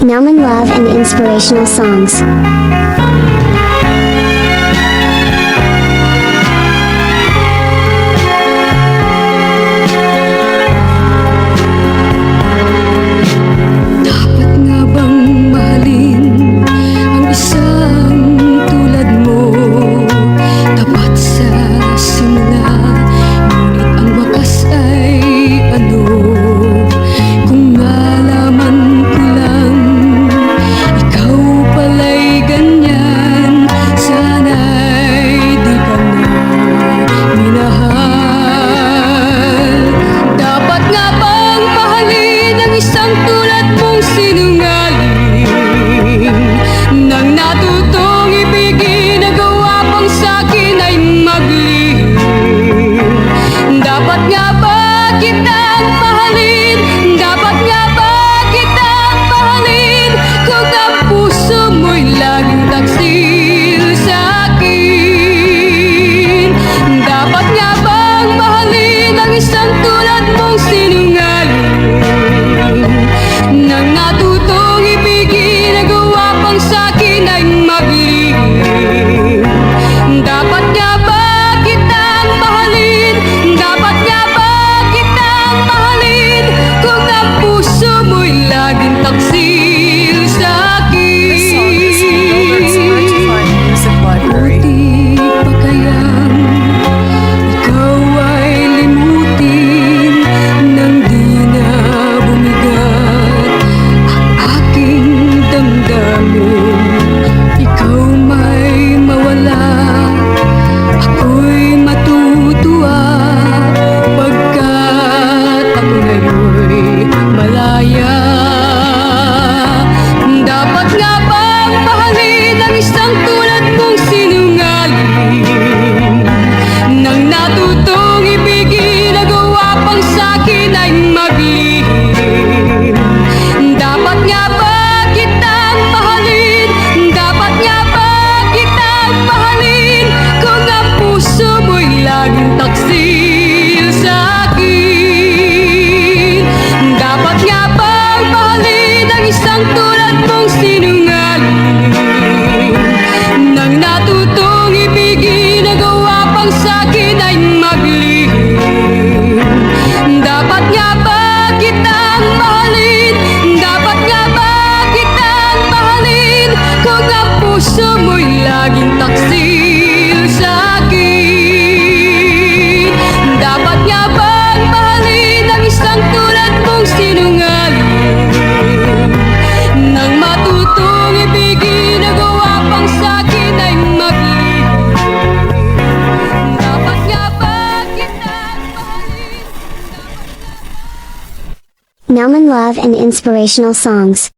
Nauman love and inspirational songs. Dapat nga bang mahalin ang isang tulad mo? Tapat sa simula, ngunit ang wakas ay ano? Kung malaman ko lang, ikaw pala'y ganyan, sana'y di ka na minahal. Dapat nga bang mahalin ang isang tulad mong sinungaling, nang natutong ibigin, nagawa pang sa'kin ay maglihim? Dapat nga ba kitang mahalin? Dapat nga ba kitang mahalin? Kung ang puso mo'y laging taksil sa'kin. Dapat nga bang mahalin ang isang tulad mong sinungaling, nang natutong ibigin, nagawa pang sa'kin ay maglihim? Dapat nga ba kitang mahalin? Dapat nga ba kitang mahalin? Kung ang puso mo'y laging taksil sa'kin. This song is from Robert's Merchify Music Library. Buti pa kayang ikaw ay limutin, nang di na bumigat ang aking damdamin. Ikaw may mawala, ako'y matutuwa, pagkat ako ngayon'y malaya. Dapat nga bang mahalin ang isang tulad mong sinungaling, nang natutong ibigin, nagawa pang sa'kin ay maglihim? Dapat nga ba kitang mahalin? Dapat nga ba kitang mahalin? Kung ang puso mo'y laging taksil sa'kin. Dapat nga bang mahalin ang isang tulad mong sinungaling, nang natutong ibigin, nagawa pang sa'kin ay maglihim? Dapat nga ba kitang mahalin? Dapat nga ba kitang mahalin? Kung ang puso mo'y laging taksil sa'kin. Dapat nga bang mahalin ang isang tulad mong sinungaling, nang matutong ibigin, nagawa pang sa'kin ay maglihim? Dapat nga ba kitang mahalin? Nauman love and inspirational songs.